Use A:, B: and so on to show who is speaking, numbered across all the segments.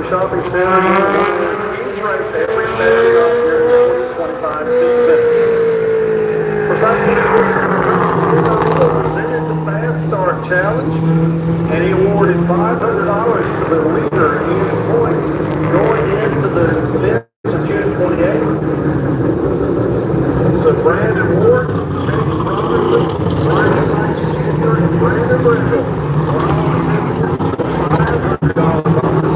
A: Shopping Center. Each race every Saturday of your 2025 season. Presented the Fast Start Challenge, and he awarded $500 to the leader in points going into the event of June 28th. So Brandon Ward, James Robinson, Brian Sykes Jr., and Brandon Bridgel are all $500 bonus.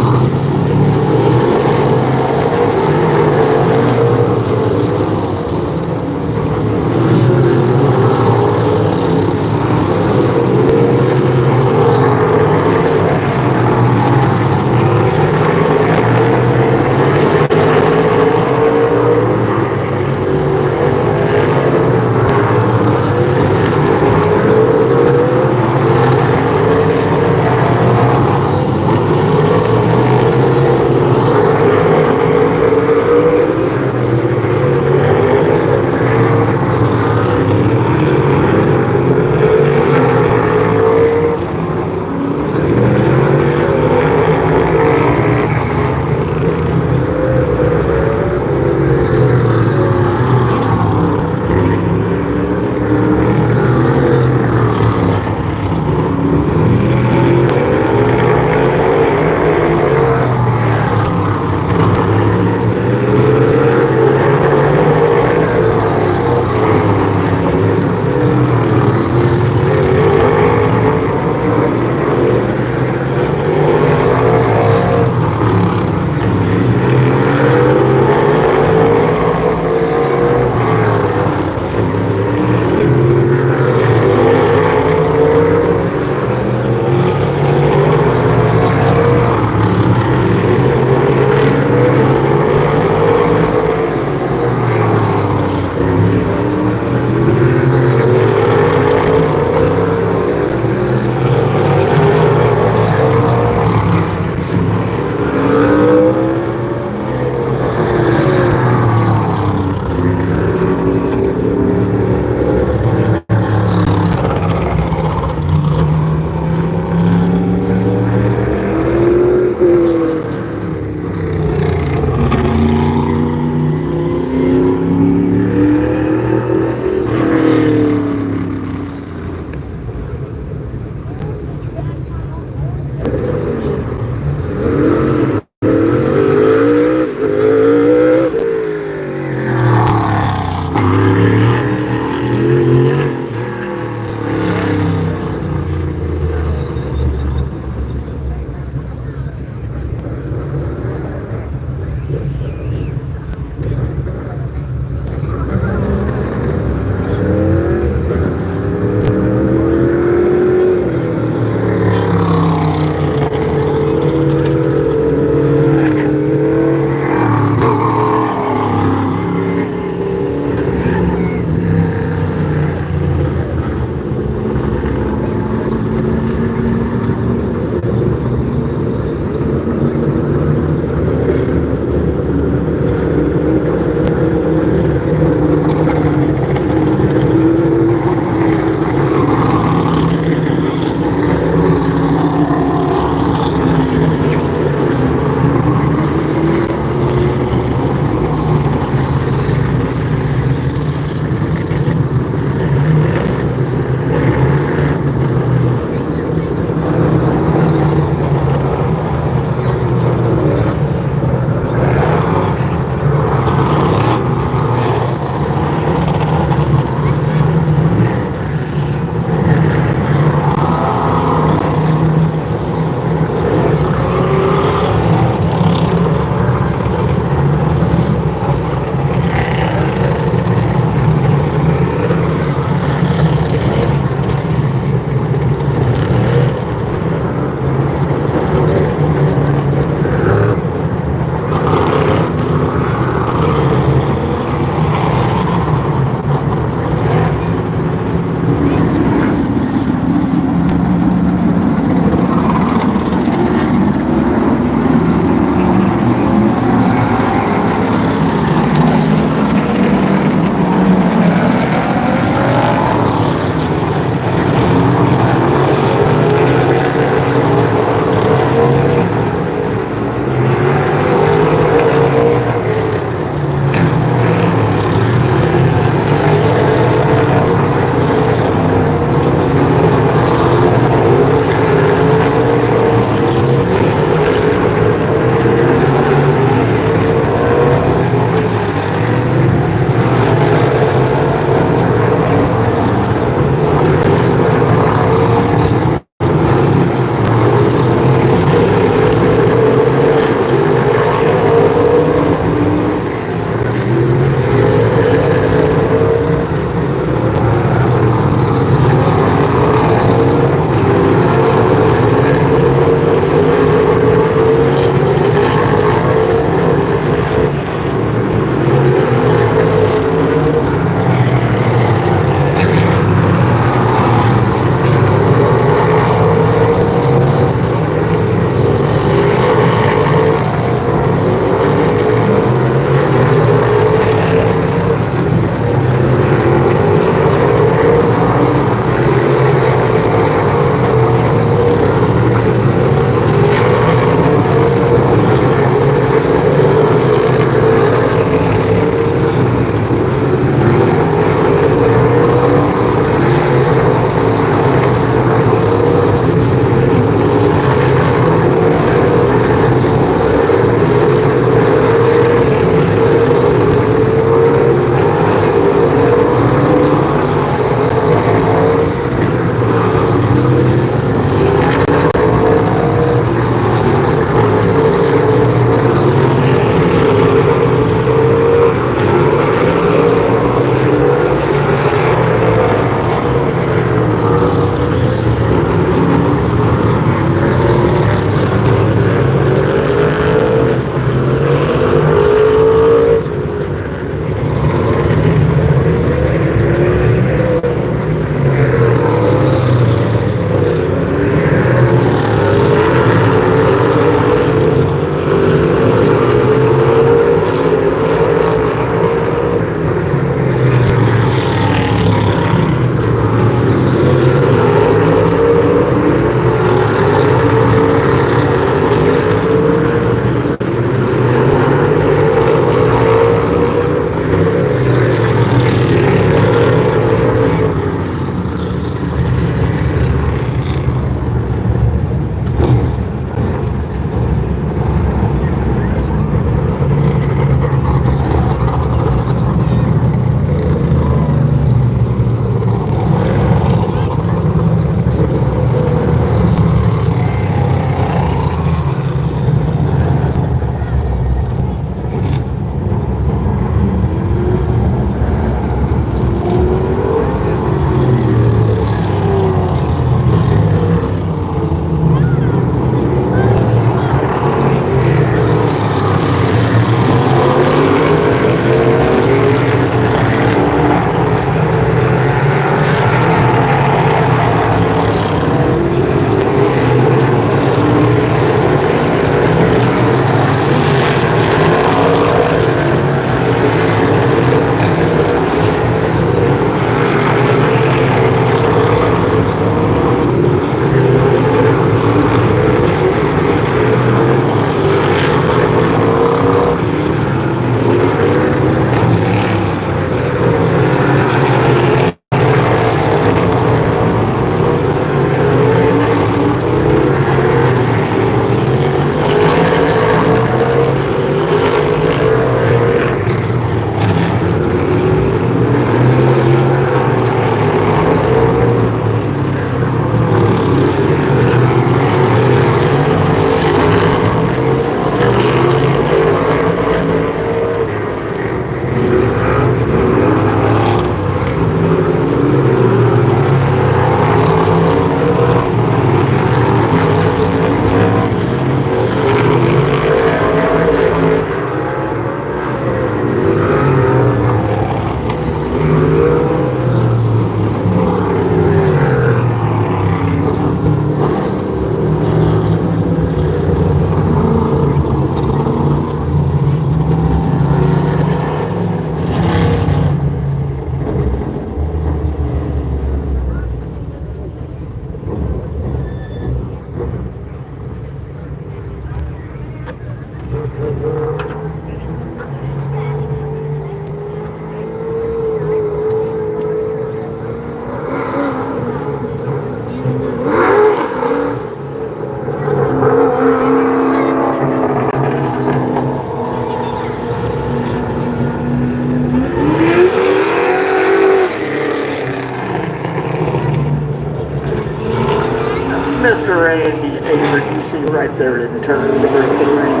A: Mr. Randy Avery, you see right there in turn number 3,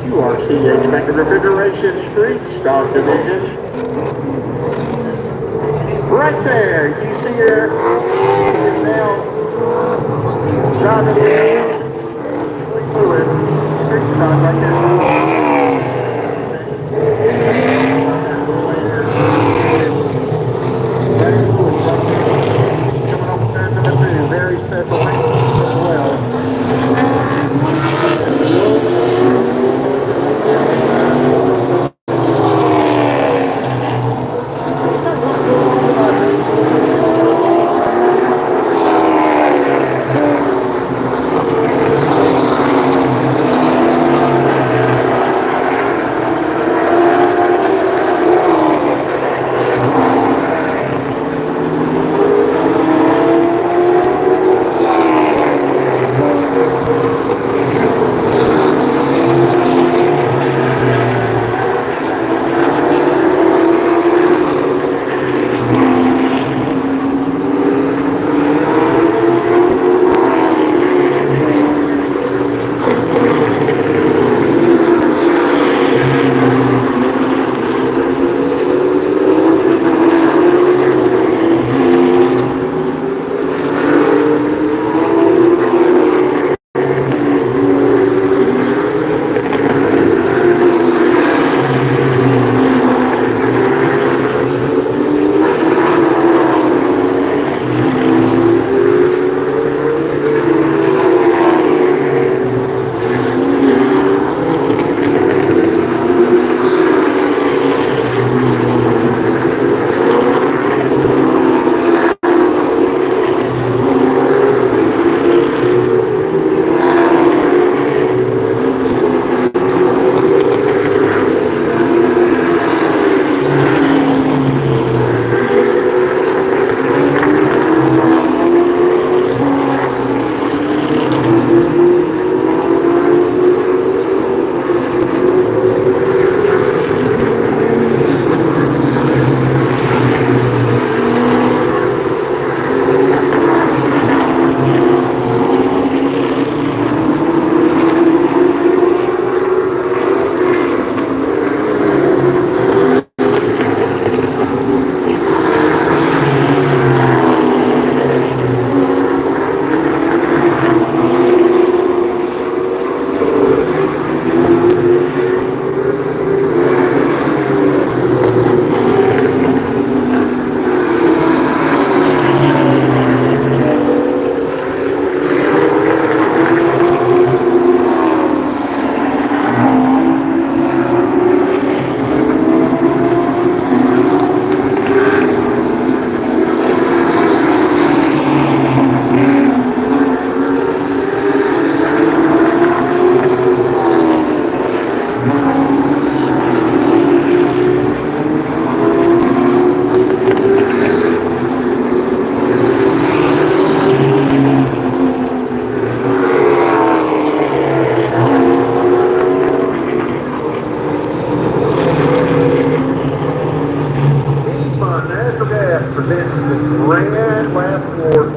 A: QRCH Mecca Refrigeration Street Stock Division. Right there, you see her. She is now driving with Lewis Street Stock right there. Very special as well.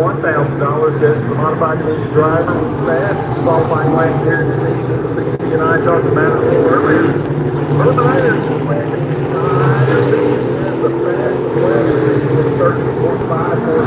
A: $1,000 goes to the modified division driver. Fastest qualifying lap here in the season. CC and I talked about it earlier. Eliminators is landing the fastest lap of the season with 34.5.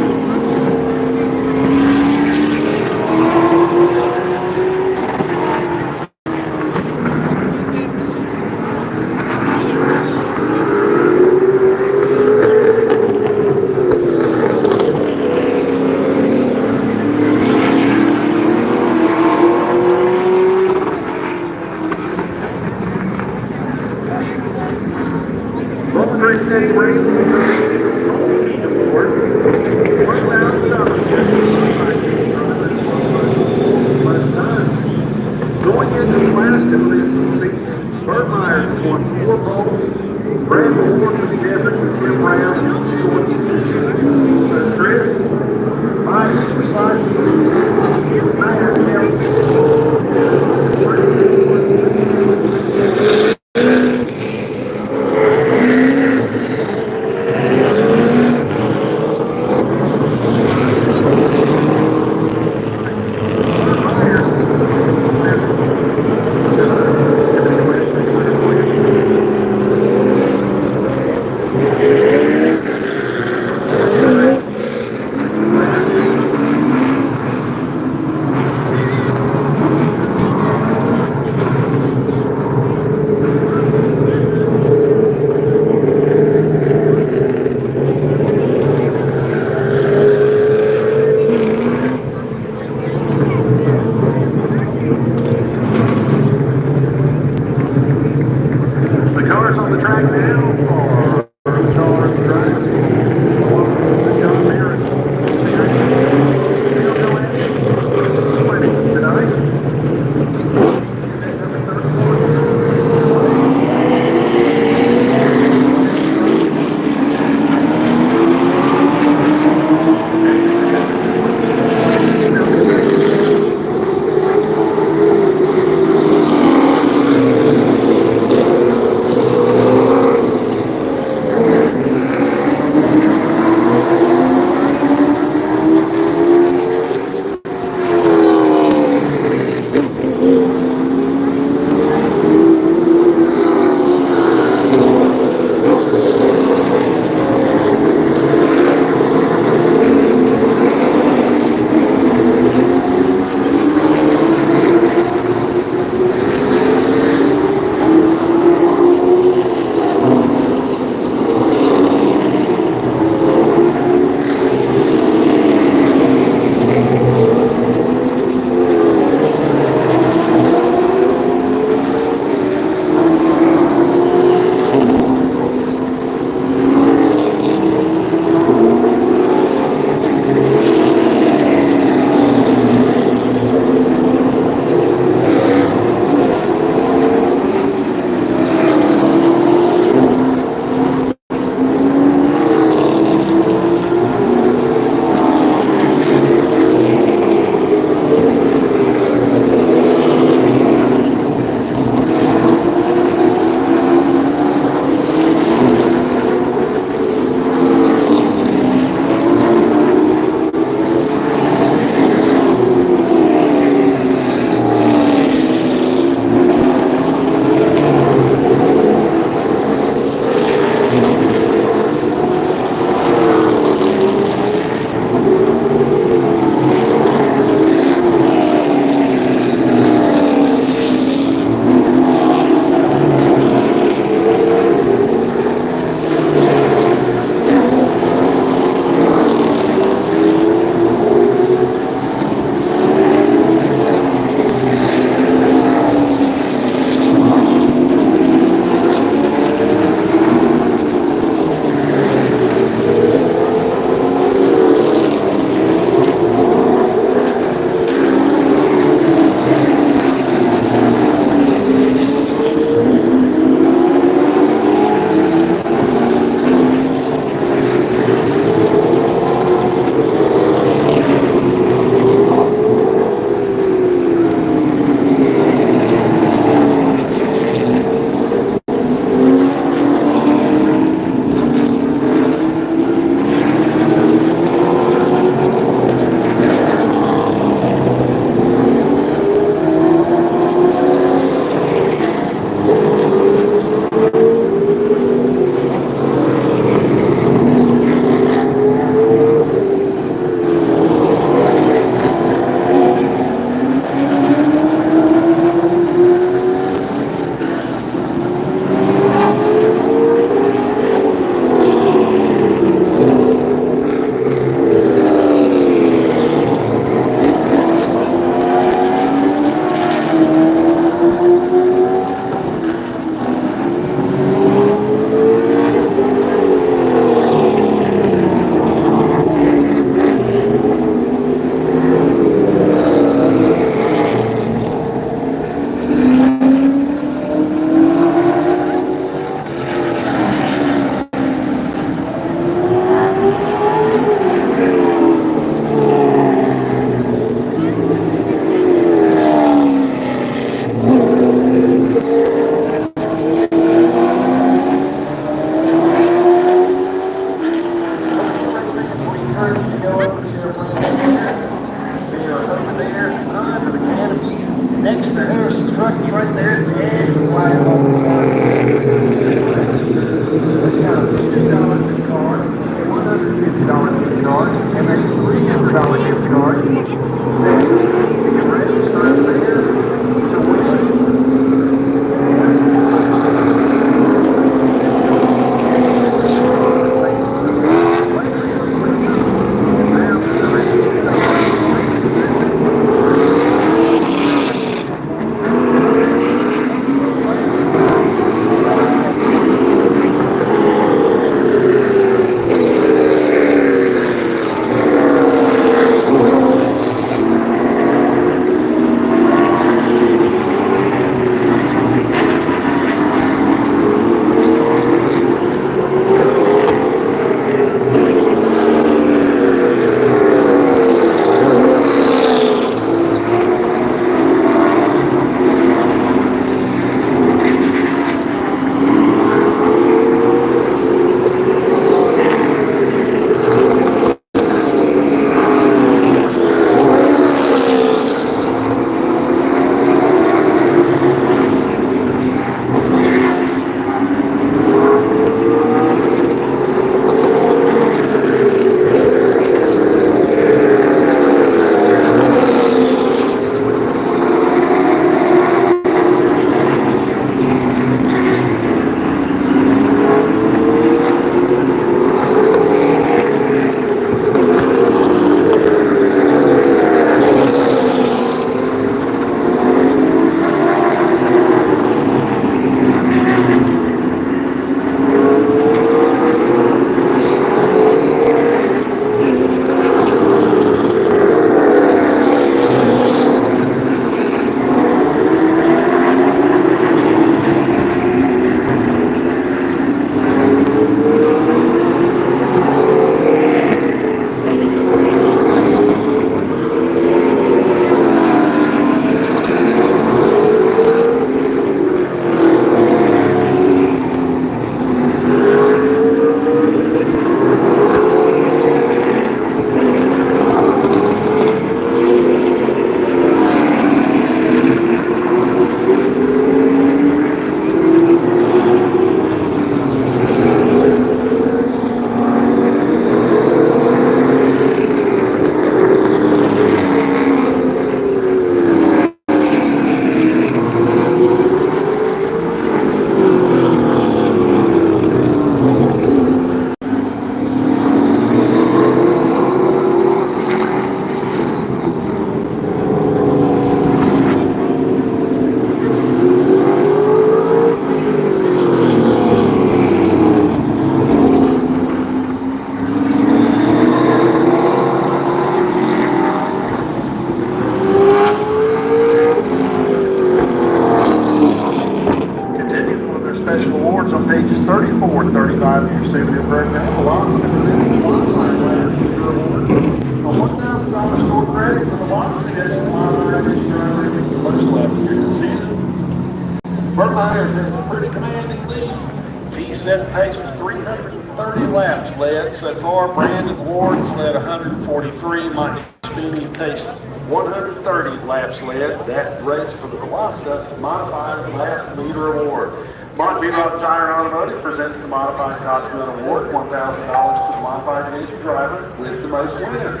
A: So far, Brandon Ward's led 143. Mike Speedy paced 130 laps led. That's the race for the Velocita Modified Lap Leader Award. Mark Beatrock Tire and Automotive presents the Modified Top Gun Award, $1,000 to the Modified Division driver with the most wins.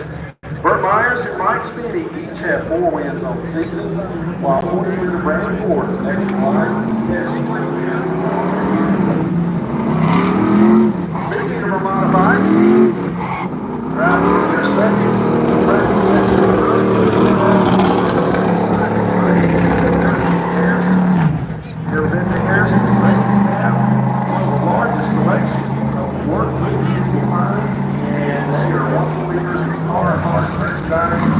A: Burt Myers and Mike Speedy each have 4 wins on the season, while 43 to Brandon Ward is next in line. Speaking of our modifieds, right here second, Harrison, the largest selections of work leadership line, and they are one of the leaders in the car hard race drivers.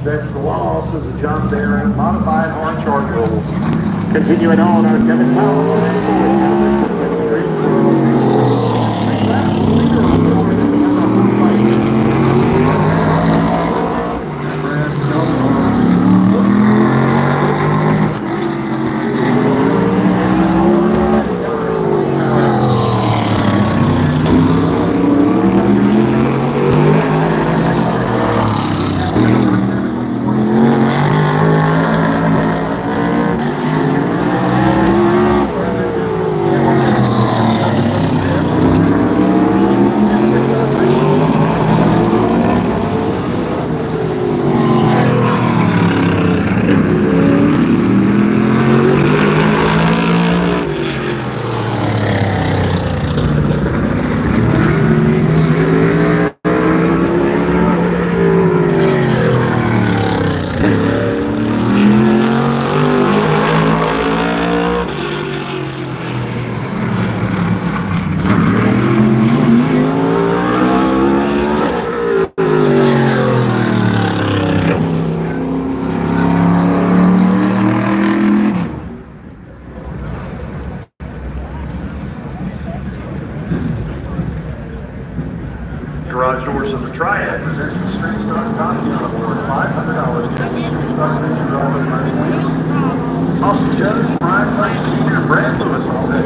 A: That's the loss as a John Deere modified hard charge roll.
B: Continuing on, our Kevin Powell.
A: garage doors of the Triad presents the Street Stock Top Gun Award. $500 goes to Street Stock Racing driver first wins. Also judge Brian Tyson Jr. and Brad Lewis all day.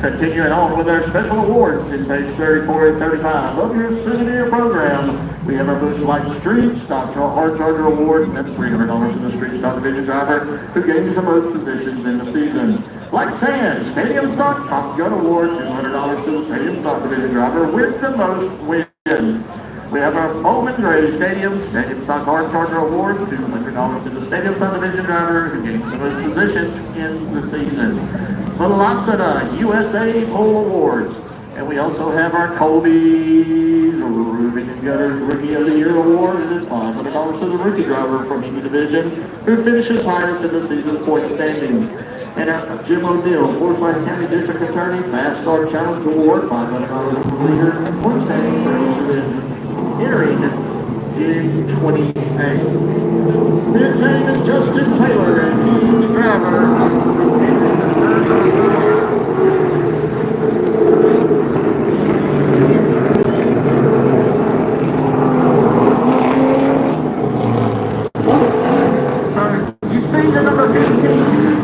B: Continuing on with our special awards in page 34 and 35 of your souvenir program, we have our Busch Light Street Stock Hard Charger Award, and that's $300 to the Street Stock Division driver who gains the most positions in the season. Like Sand, Stadium Stock Top Gun Award, $200 to the Stadium Stock Division driver with the most wins. We have our BOWMAN Stadium Stock Hard Charger Award, $200 to the Stadium Stock Division driver who gains the most positions in the season. Velocita USA Pole Awards. And we also have our Colby's Ruby and Gutters Rookie of the Year Award, and it's $500 to the rookie driver from each division who finishes highest in the season point standings. And our Jim O'Neill, Forsyth County District Attorney, Fast Start Challenge Award, $500 to the leader and point standings for each division. Entering Jig 28. His name is Justin Taylor, and he's the driver. You see the number 15?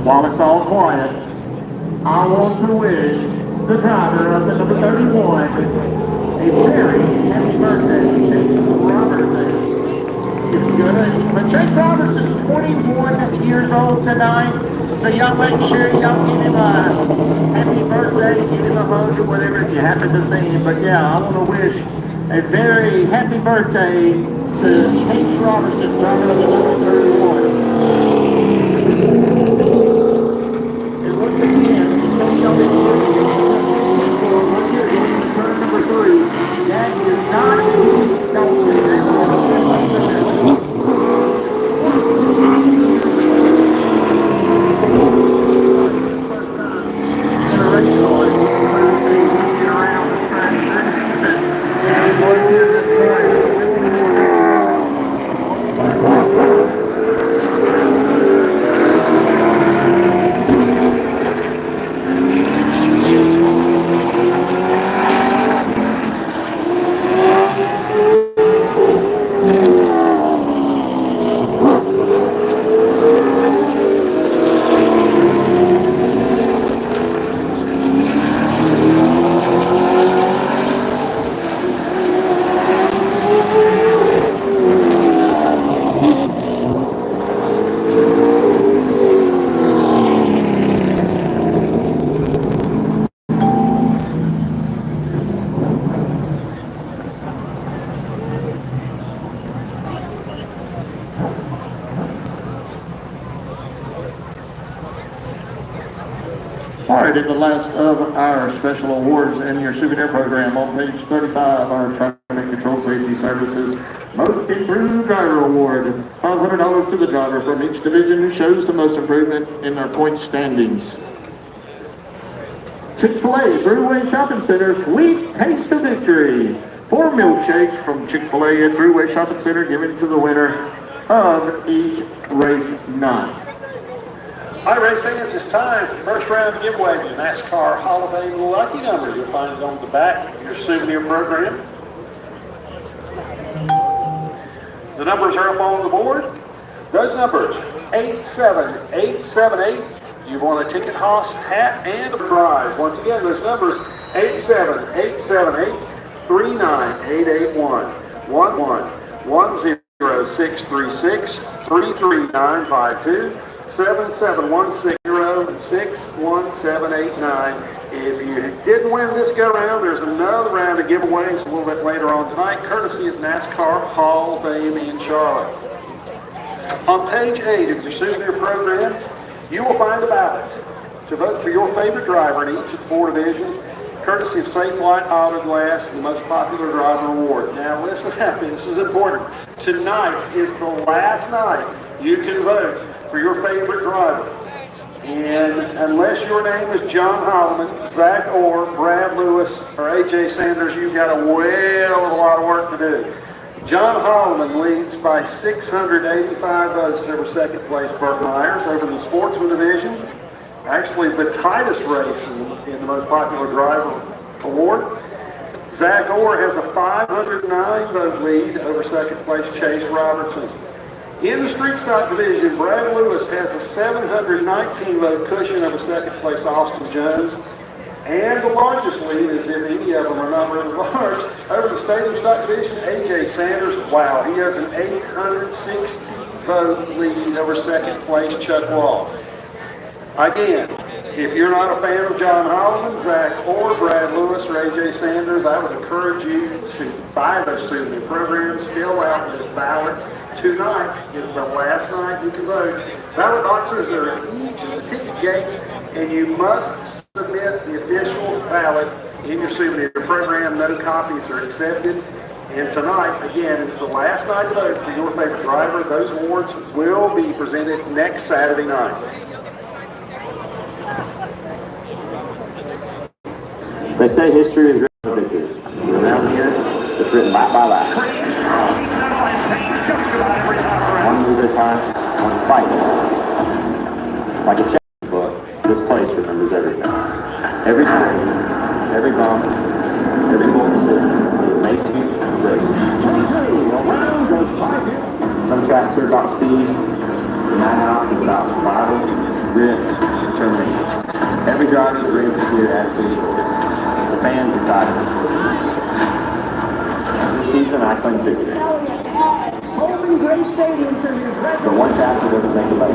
B: While it's all quiet, I want to wish the driver of the number 31 a very happy birthday, Chase Robertson. It's good, but Chase Robertson's 21 years old tonight, so y'all make sure y'all give him a happy birthday, give him a hug or whatever if you happen to see him. But yeah, I want to wish a very happy birthday to Chase Robertson, driver of the number 31. Number 3, that is not All right, in the last of our special awards in your souvenir program on page 35, our Traffic Control Safety Services Most Improved Driver Award. $500 to the driver from each division who shows the most improvement in their point standings. Chick-fil-A Thruway Shopping Center Sweet Taste of Victory. 4 milkshakes from Chick-fil-A at Thruway Shopping Center given to the winner of each race night.
A: All right, race fans, it's time for the first round giveaway of the NASCAR Hall of Fame Lucky Numbers. You'll find it on the back of your souvenir program. The numbers are up on the board. Those numbers, 87878. You've won a ticket, hoss, hat, and a prize. Once again, those numbers, 87878, 39881, 1100636, 33952. 77160 and 61789. If you didn't win this go round, there's another round of giveaways a little bit later on tonight, courtesy of NASCAR Hall of Fame in Charlotte. On page 8 of your souvenir program, you will find a ballot to vote for your favorite driver in each of the 4 divisions, courtesy of Safelite Auto Glass, the most popular driver award. Now listen up, this is important. Tonight is the last night you can vote for your favorite driver. And unless your name is John Holloman, Zach Orr, Brad Lewis, or AJ Sanders, you've got a whale of a lot of work to do. John Holloman leads by 685 votes over second place Burt Myers over the Sportsman division. Actually the tightest race in the most popular driver award. Zach Orr has a 509 vote lead over second place Chase Robertson. In the street stock division, Brad Lewis has a 719 vote cushion over second place Austin Jones. And the largest lead, as if any of them are not really large, over the stadium stock division, AJ Sanders, wow, he has an 860 vote lead over second place Chuck Wall. Again, if you're not a fan of John Holloman, Zach Orr, Brad Lewis, or AJ Sanders, I would encourage you to buy those souvenir programs, fill out the ballots. Tonight is the last night you can vote. Ballot boxes are at each of the ticket gates, and you must submit the official ballot in your souvenir program. No copies are accepted. And tonight, again, is the last night to vote for your favorite driver. Those awards will be presented next Saturday night.
C: They say history is written by victors. Around here, it's written lap by lap. One move at a time, one fight. Like a checkbook, this place remembers everything. Every story, every bump, every bold decision. It makes me great. Some tracks are about speed. The Madhouse is about survival, grit, determination. Every driver that races here adds to the story. The fans decided this was. This season, I claim victory. So one chapter doesn't make a late.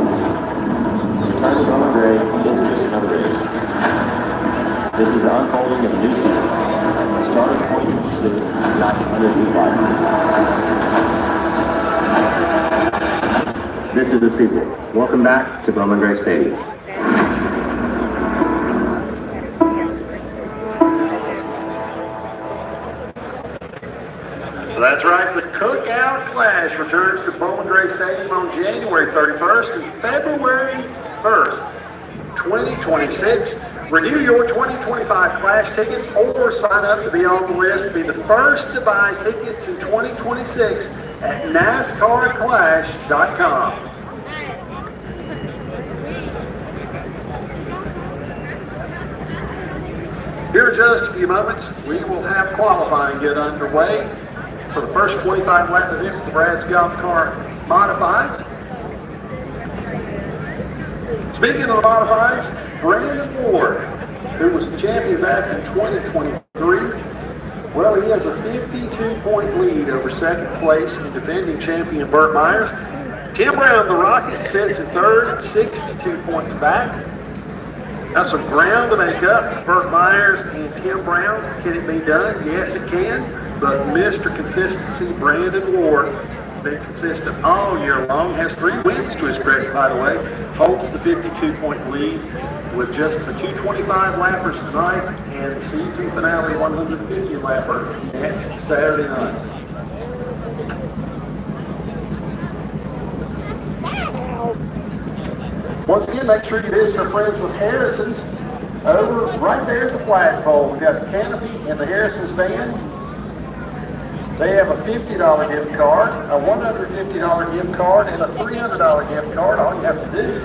C: Return to Bowman Gray isn't just another race. This is the unfolding of a new season. The start of 2026 under new lights. This is the sequel. Welcome back to Bowman Gray Stadium.
A: That's right, the Cookout Clash returns to Bowman Gray Stadium on January 31st and February 1st, 2026. Renew your 2025 Clash tickets or sign up to be on the list. Be the first to buy tickets in 2026 at NASCARclash.com. Here in just a few moments, we will have qualifying get underway for the first 25 lap event for the Brad's Golf Car Modifieds. Speaking of the Modifieds, Brandon Ward, who was the champion back in 2023, well, he has a 52-point lead over second place and defending champion Burt Myers. Tim Brown, the Rocket, sits in third, 62 points back. That's some ground to make up. Burt Myers and Tim Brown. Can it be done? Yes, it can. But Mr. Consistency, Brandon Ward, been consistent all year long, has 3 wins to his credit, by the way, holds the 52-point lead. with just the 225 lappers tonight and the season finale 150 lapper next Saturday night. Once again, make sure you visit our friends with Harrison's over right there at the flagpole. We've got the canopy and the Harrison's van. They have a $50 gift card, a $150 gift card, and a $300 gift card. All you have to do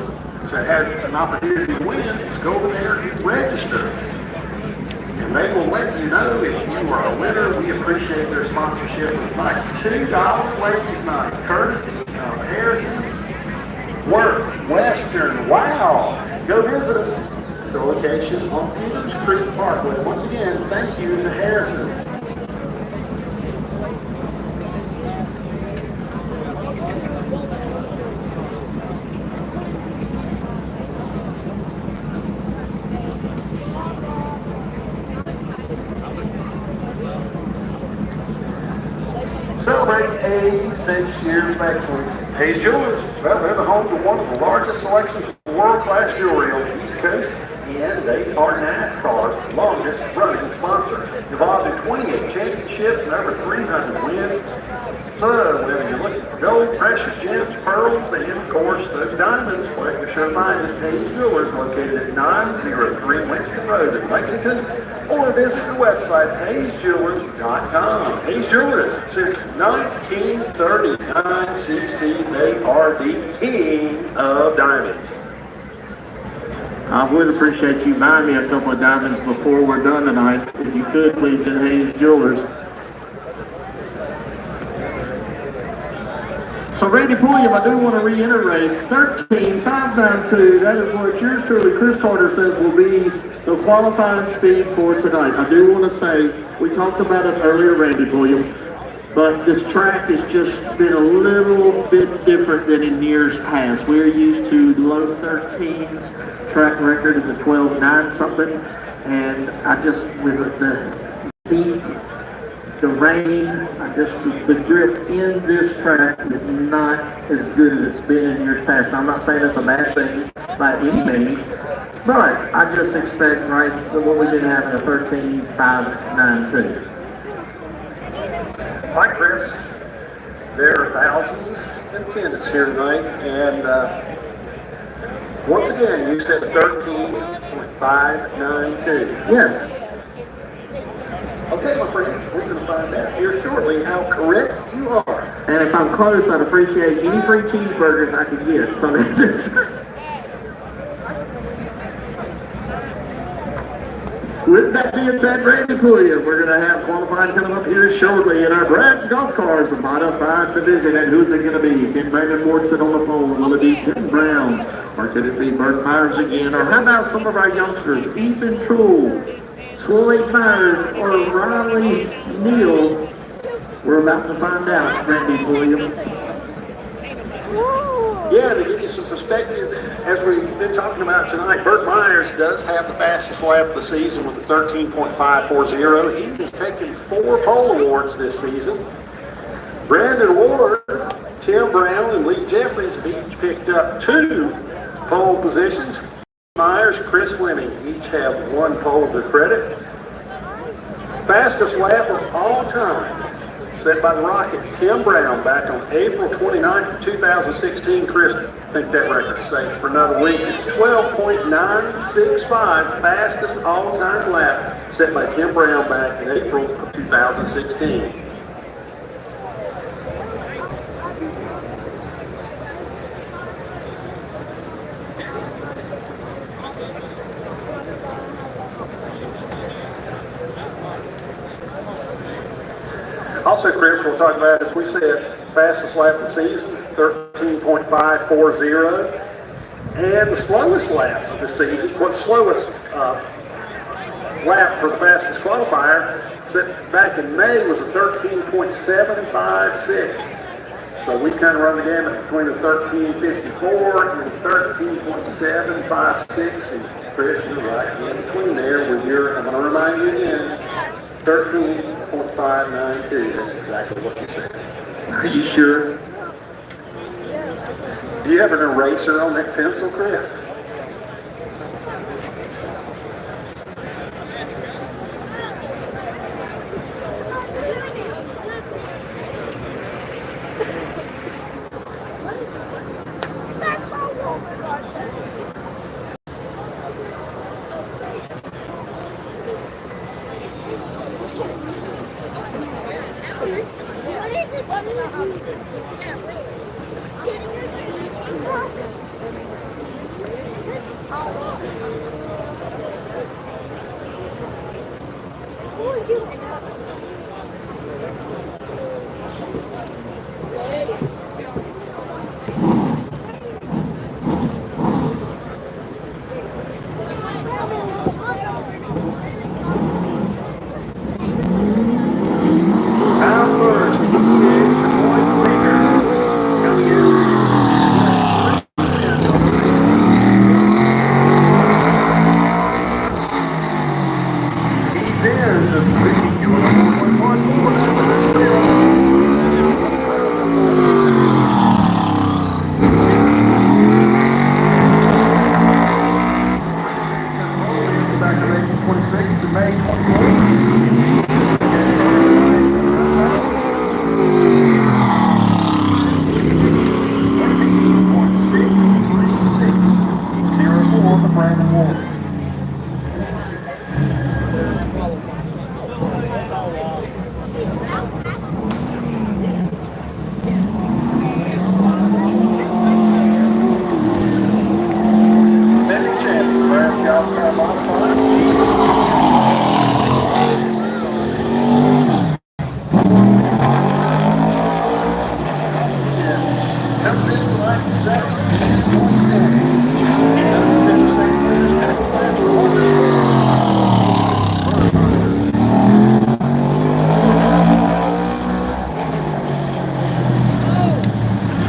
A: to have an opportunity to win is go over there and register. And they will let you know if you are a winner. We appreciate their sponsorship of tonight's $2 ladies night, courtesy of Harrison's Work Western. Wow! Go visit them. The location on Peters Creek Parkway. Once again, thank you to Harrison's. Celebrating 86 years of excellence. Hayes Jewelers, well, they're the home to one of the largest selections of world-class jewelry on the East Coast, and they are NASCAR's longest running sponsor. Involved in 28 championships and over 300 wins. So, whether you're looking for gold, precious gems, pearls, and of course, those diamonds, well, you're sure to find at Hayes Jewelers, located at 903 Winston Road in Lexington, or visit the website, hayesjewelers.com. Hayes Jewelers, since 1939, CC, they are the king of diamonds.
B: I would appreciate you buying me a couple of diamonds before we're done tonight. If you could, please, at Hayes Jewelers. So, Randy Pulliam, I do want to reiterate, 13,592, that is what yours truly, Chris Carter, says will be the qualifying speed for tonight. I do want to say, we talked about it earlier, Randy Pulliam, but this track has just been a little bit different than in years past. We're used to low 13s, track record is a 12.9 something, and I just, with the heat, the rain, the grip in this track is not as good as it's been in years past. Now, I'm not saying it's a bad thing by any means, but I just expect what we did have in a 13.592.
A: Hi, Chris. There are thousands in attendance here tonight, and once again, you said 13.592.
B: Yes.
A: Okay, my friend, we're going to find out here shortly how correct you are.
B: And if I'm close, I'd appreciate any free cheeseburgers I could get. So with that being said, Randy Pulliam, we're going to have qualifying coming up here shortly in our Brad's Golf Cars, the Modified Division. And who's it going to be? Can Brandon Ford sit on the phone? Will it be Tim Brown? Or could it be Bert Myers again? Or how about some of our youngsters, Ethan Trull, Floyd Myers, or Riley Neal? We're about to find out, Randy Pulliam.
A: Yeah, to give you some perspective, as we've been talking about tonight, Bert Myers does have the fastest lap of the season with a 13.540. He has taken 4 pole awards this season. Brandon Ward, Tim Brown, and Lee Jeffries have each picked up 2 pole positions. Myers, Chris Fleming each have 1 pole to credit. Fastest lap of all time, set by the Rocket, Tim Brown, back on April 29th, 2016. Chris, I think that record's safe for another week. It's 12.965, fastest all-time lap, set by Tim Brown back in April of 2016. Also, Chris, we'll talk about, as we said, fastest lap of the season, 13.540. And the slowest lap of the season, what's slowest lap for the fastest qualifier, set back in May, was a 13.756. So we kind of run the gamut between the 13.54 and 13.756. And Chris, you're right in between there with your, I'm going to remind you again, 13.592. That's exactly what you said.
B: Are you sure?
A: Do you have an eraser on that pencil, Chris? Comes in line 7.10. He's up to 7 seconds.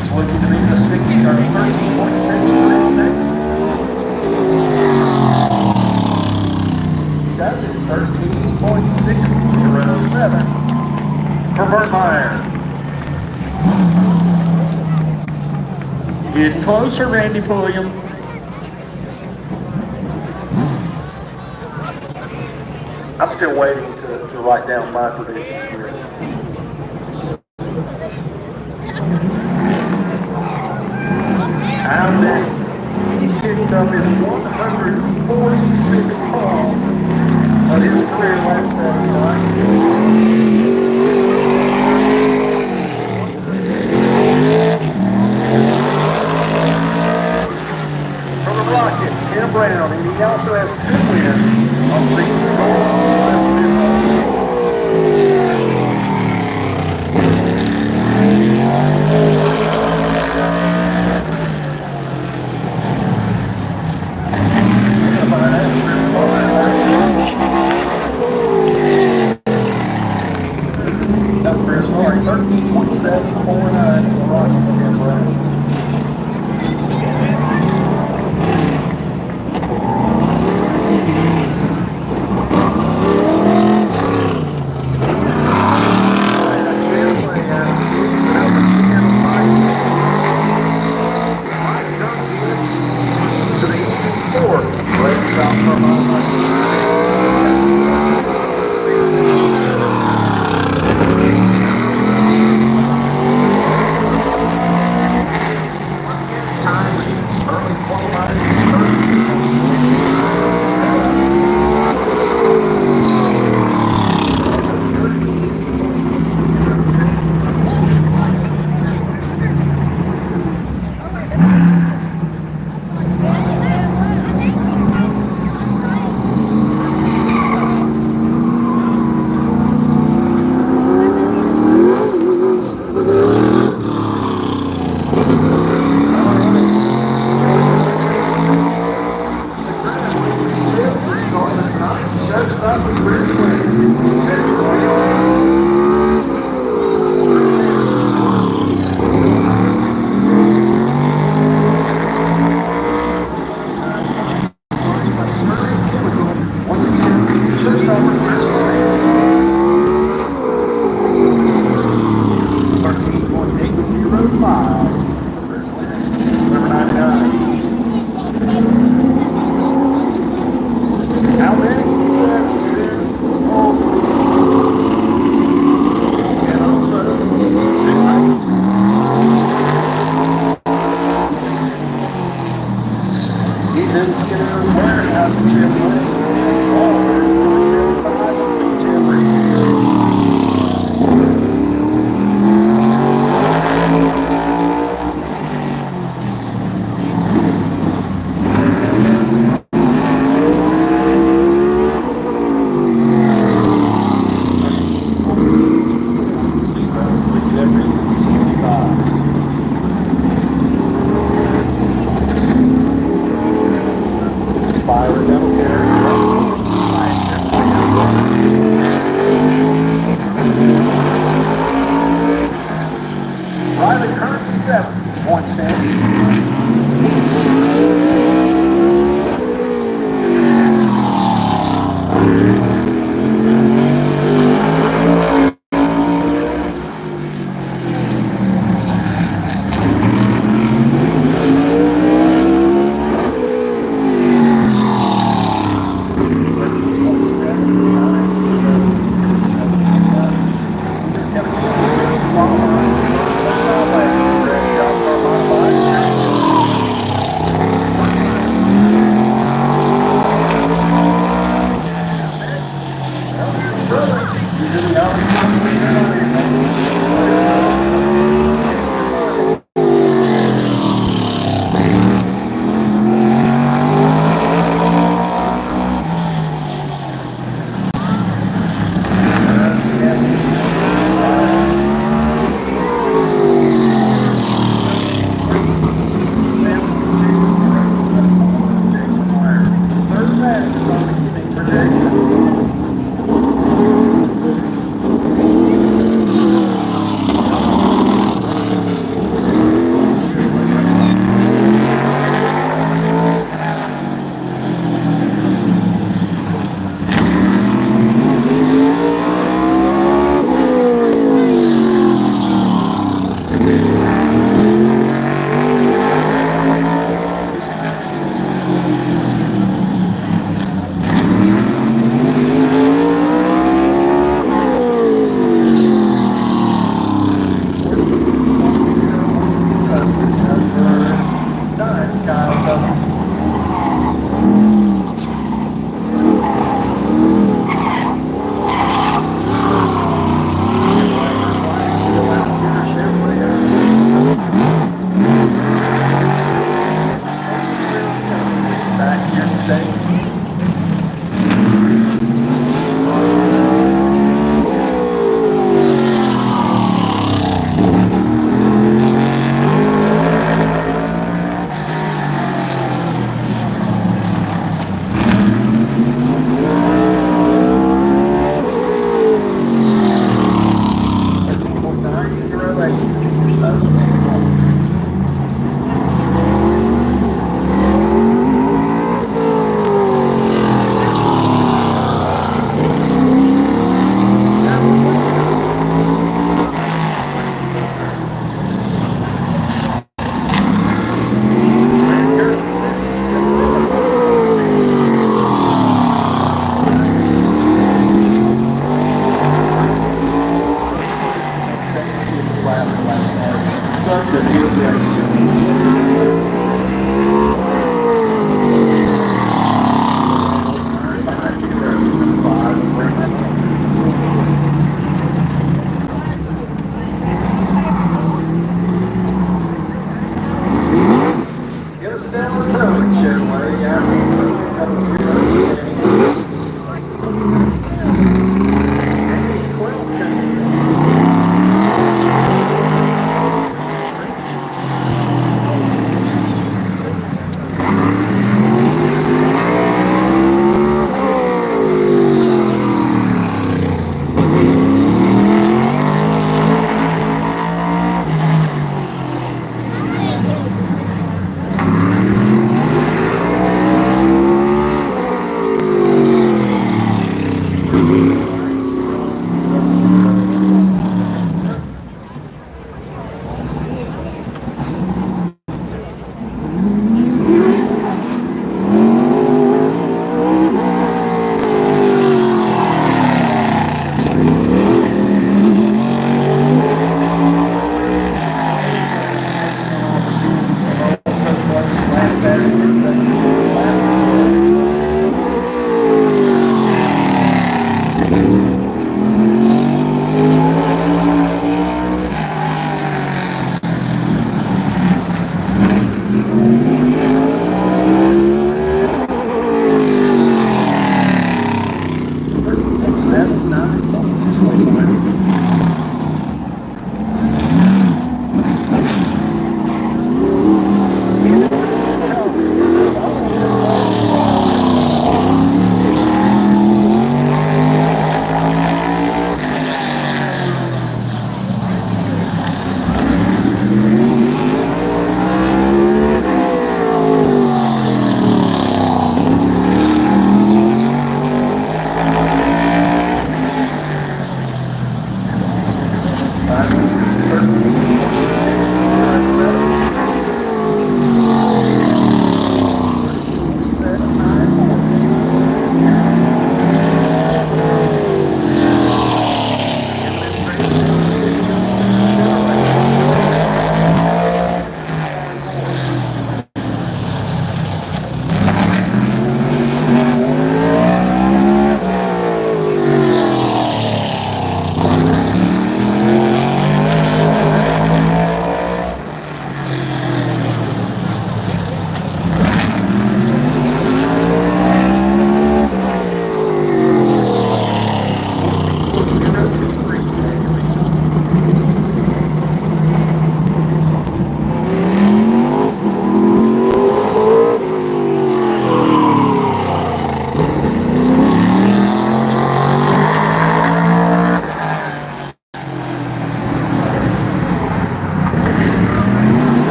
A: It's looking to be the 60 or 13.63 seconds. Does it 13.607 for Bertmeyer.
B: Getting closer, Randy Pulliam.
A: I'm still waiting to write down my prediction here. Now next, he picked up his 146th ball of his career last Saturday night. From the Rocket, Tim Brown, and he also has 2 wins on season. Sorry, 13.749 for the Rocket for Tim Brown.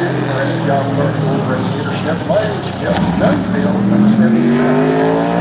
A: Nice job first over at leadership lane. Yep, Dugfield, number 77.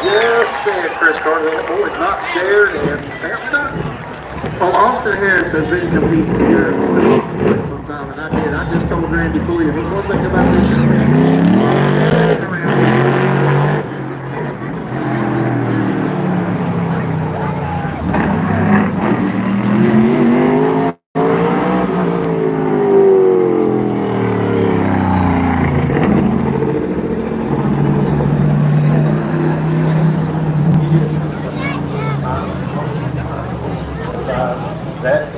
A: just said Chris Carter, that boy's not scared, and apparently not.
B: Well, Austin Harris has been competing here for some time, and I did. I just told Randy Pulley, there's one thing about this
A: That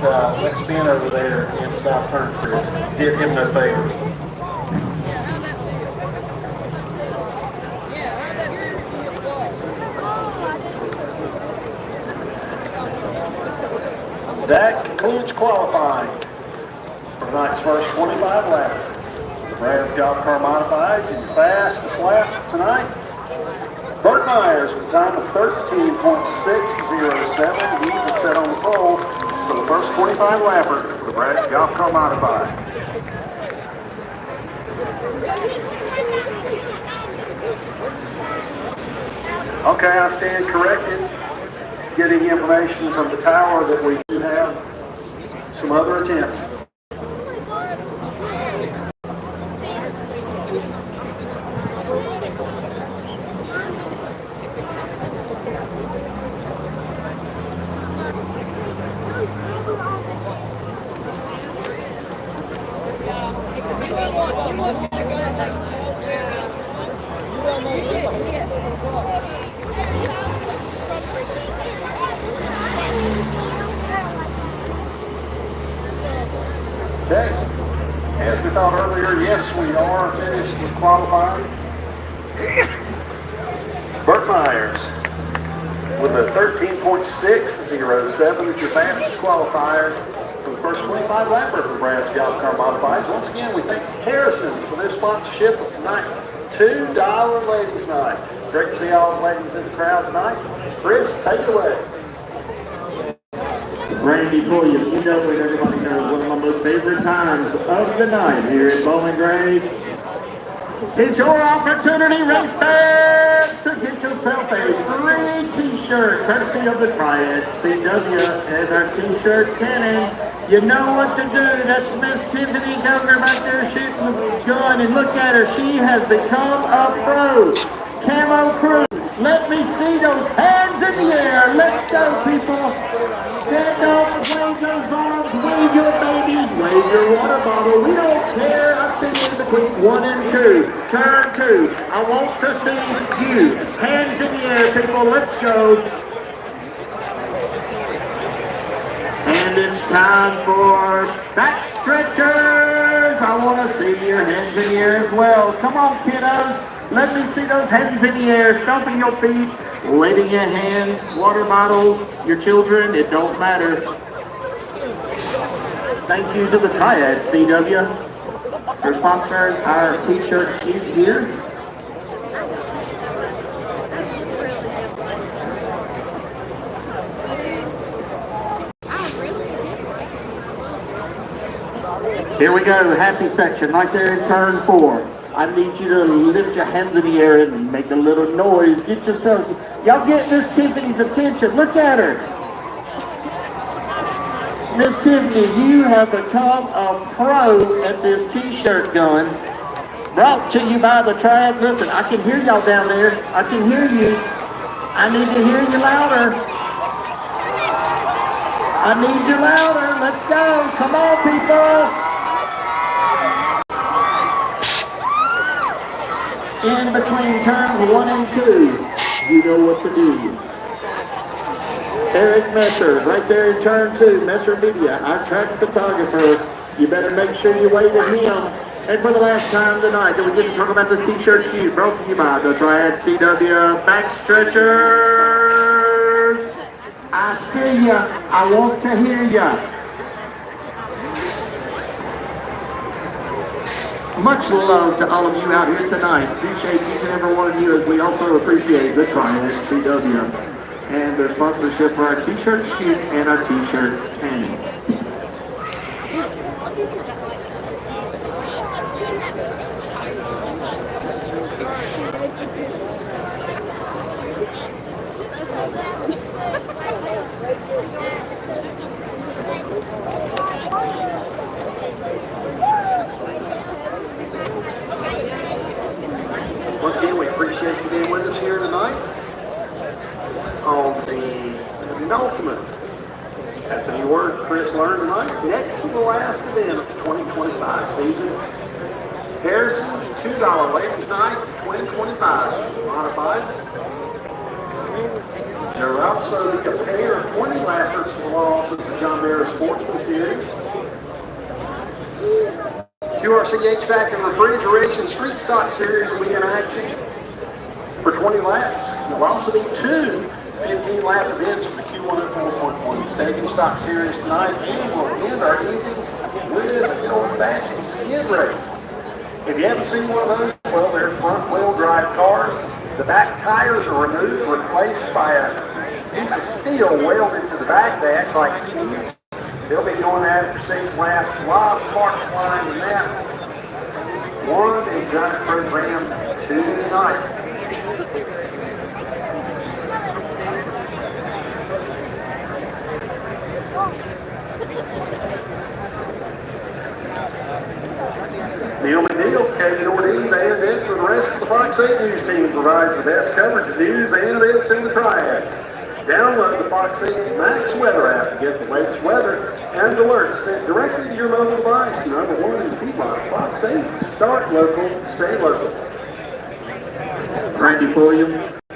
A: spin over there in South Turn, Chris, did him no favors. That concludes qualifying for tonight's first 25 lap. The Brad's Golf Car Modifieds in fastest lap tonight. Bert Myers with a time of 13.607. He's set on the pole for the first 25 lapper for the Brad's Golf Car Modified. Okay, I stand corrected. Getting information from the tower that we do have some other attempts. Okay, as we thought earlier, yes, we are finished with qualifying. Bert Myers with a 13.607 is your fastest qualifier for the first 25 lapper for Brad's Golf Car Modifieds. Once again, we thank Harrison for their sponsorship of tonight's $2 Ladies Night. Great to see all the ladies in the crowd tonight. Chris, take it away.
B: Randy Pulley, you know what everybody knows, one of my most favorite times of the night here at Bowman Gray. It's your opportunity, race fans, to get yourself a free t-shirt courtesy of the Triad CW as our t-shirt cannon. You know what to do. That's Miss Tiffany Gugger back there shooting the gun, and look at her. She has become a pro. Camo crew, let me see those hands in the air. Let's go, people. Stand up, wave those arms, wave your babies, wave your water bottle. We don't care. I'm sitting in between 1 and 2. Turn 2. I want to see you. Hands in the air, people. Let's go. And it's time for back stretchers. I want to see your hands in the air as well. Come on, kiddos. Let me see those hands in the air, stomping your feet, waving your hands, water bottles, your children, it don't matter. Thank you to the Triad CW for sponsoring our t-shirt sheet here. Here we go, happy section, right there in turn 4. I need you to lift your hands in the air and make a little noise. Get yourself, y'all get Miss Tiffany's attention. Look at her. Miss Tiffany, you have become a pro at this t-shirt gun. Brought to you by the Triad. Listen, I can hear y'all down there. I can hear you. I need to hear you louder. I need you louder. Let's go. Come on, people. In between turns 1 and 2, you know what to do. Eric Messer, right there in turn 2, Messer Media, our track photographer. You better make sure you wave at him. And for the last time tonight, that we get to talk about this t-shirt shoot brought to you by the Triad CW back stretchers. I see ya. I want to hear ya. Much love to all of you out here tonight. Appreciate each and every one of you, as we also appreciate the Triad CW and their sponsorship for our t-shirt shoot and our t-shirt cannon.
A: on the penultimate. That's a new word Chris learned tonight. Next to the last event of the 2025 season. Harrison's $2 ladies night, 2025 modified. There are also a pair of 20 lappers for the law office of John Bear Sportsman Series. QRC HVAC and Refrigeration Street Stock Series will be in action for 20 laps. There'll also be two 15-lap events for the Q1 and 4.1 Stadium Stock Series tonight, and we'll end our evening with an old-fashioned skid race. If you haven't seen one of those, well, they're front-wheel drive cars. The back tires are removed, replaced by a piece of steel welded to the back to act like seats. They'll be going after 6 laps. Lots of sparks flying in that one exotic program tonight. Neil McNeil, Katie Ordean, and then for the rest of the Fox 8 News team provides the best coverage of news and events in the Triad. Download the Fox 8 Max Weather app to get the latest weather and alerts sent directly to your mobile device. Number one in Piedmont, Fox 8. Start local, stay local.
D: Randy Williams, I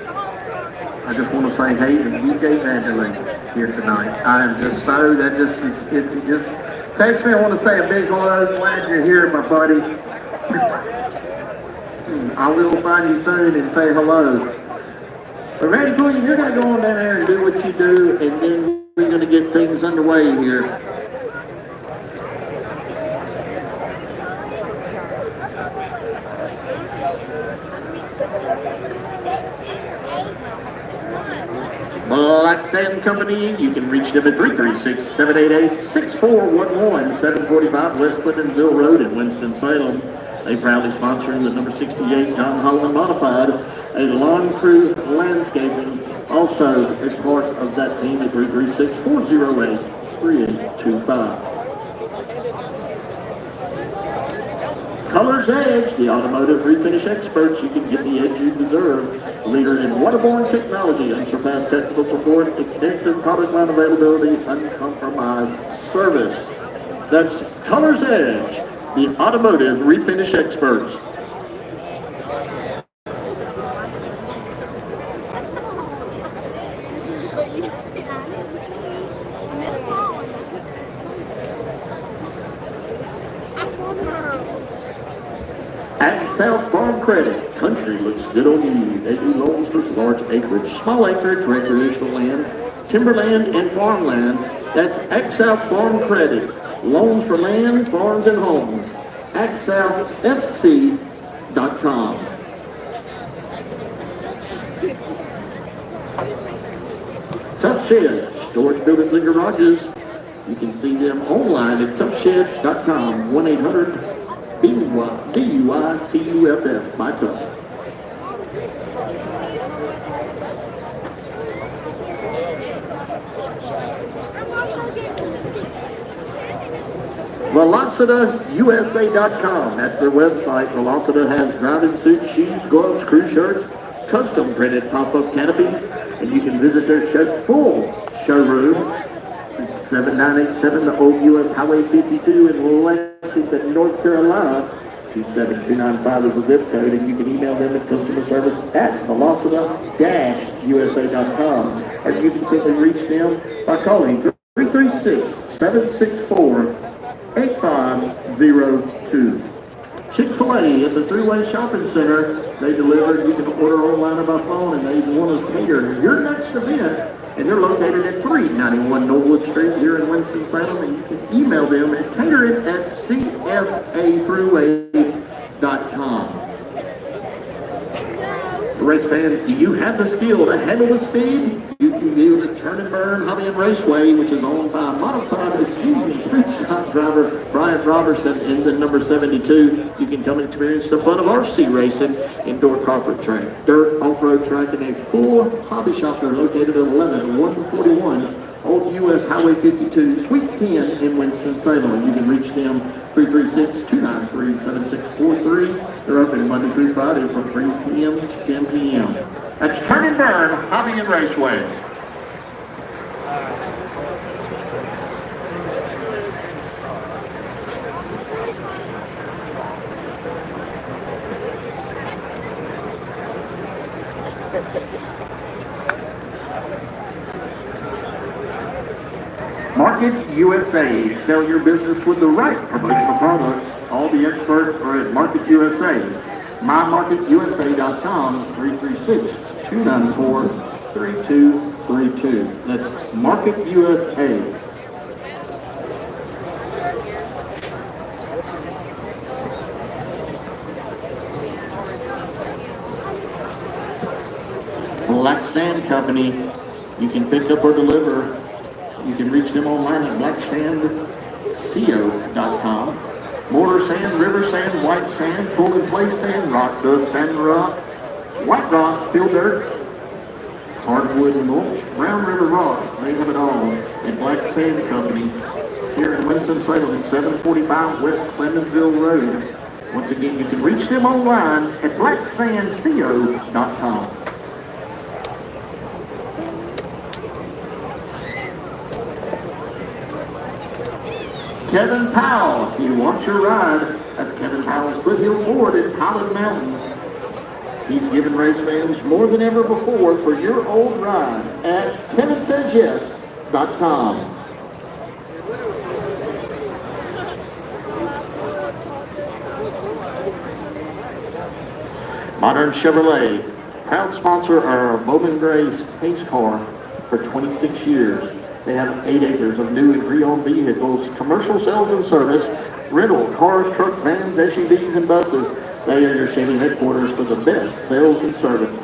D: just want to say, hey, to DJ Vanderlyn here tonight. I am just so, that just, it just takes me, I want to say a big hello, glad you're here, my buddy. I will find you soon and say hello. But Randy Williams, you're going to go on down there and do what you do, and then we're going to get things underway here. Black Sand Company, you can reach them at 336-788-6411, 745 West Clintonville Road in Winston-Salem. They proudly sponsoring the number 68 John Holland Modified, a lawn crew landscaping, also a part of that team at 336-408-3825. Colors Edge, the automotive refinish experts. You can get the edge you deserve. Leader in waterborne technology, unsurpassed technical support, extensive product line availability, uncompromised service. That's Colors Edge, the automotive refinish experts. At South Farm Credit, country looks good on you. They do loans for large acreage, small acreage, recreational land, timberland, and farmland. That's at South Farm Credit. Loans for land, farms, and homes. AtSouthFC.com. Tough Shed, storage buildings and garages. You can see them online at toughshed.com. 1-800-BUITUFF by Tough. VelocityUSA.com. That's their website. Velocity has driving suits, shoes, gloves, crew shirts, custom printed pop-up canopies, and you can visit their full showroom. It's 7987 the Old US Highway 52 in Lexington, North Carolina. 27295 is the zip code, and you can email them at customer service at velocity-usa.com, or you can simply reach them by calling 336-764-8502. Chick-fil-A at the Thruway Shopping Center. They deliver. You can order online or by phone, and they want to cater your next event. And they're located at 391 Norwood Street here in Winston-Salem. And you can email them at catering@cfathruway.com. Race fans, do you have the skill to handle the speed? You can use the Turn and Burn Hobby and Raceway, which is owned by street stock driver Brian Robertson in the number 72. You can come and experience the fun of RC racing, indoor carpet track, dirt, off-road track, and a full hobby shop. They're located at 11141 Old US Highway 52, Suite 10 in Winston-Salem. You can reach them 336-293-7643. They're open Monday through Friday from 3 p.m. to 10 p.m.
B: That's Turn and Burn Hobby and Raceway. Market USA. Sell your business with the right promotional products. All the experts are at Market USA. MyMarketUSA.com, 336-294-3232. That's Market USA. Black Sand Company. You can pick up or deliver. You can reach them online at blacksandco.com. Mortar sand, river sand, white sand, pull and place sand, rock dust, sand rock, white rock, field dirt, hardwood and mulch, brown river rock. They have it all at Black Sand Company here in Winston-Salem, 745 West Clemensville Road. Once again, you can reach them online at blacksandco.com. Kevin Powell, if you want your ride, that's Kevin Powell's Foothill Ford at Pilot Mountain. He's given race fans more than ever before for your old ride at KevinSaysYes.com. Modern Chevrolet, proud sponsor of our Bowman Gray's pace car for 26 years. They have 8 acres of new and pre-owned vehicles, commercial sales and service, rental, cars, trucks, vans, SUVs, and buses. They are your Chevy headquarters for the best sales and service.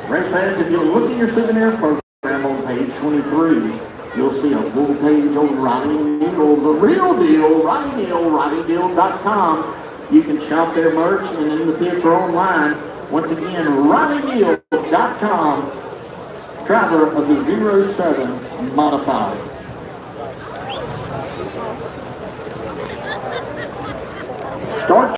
B: Race fans, if you look at your souvenir program on page 23, you'll see a full page on Riding Needle, the real deal, Riding Needle, RidingNeedle.com. You can shop their merch, and then the pits are online. Once again, RidingNeedle.com, driver of the 07 Modified.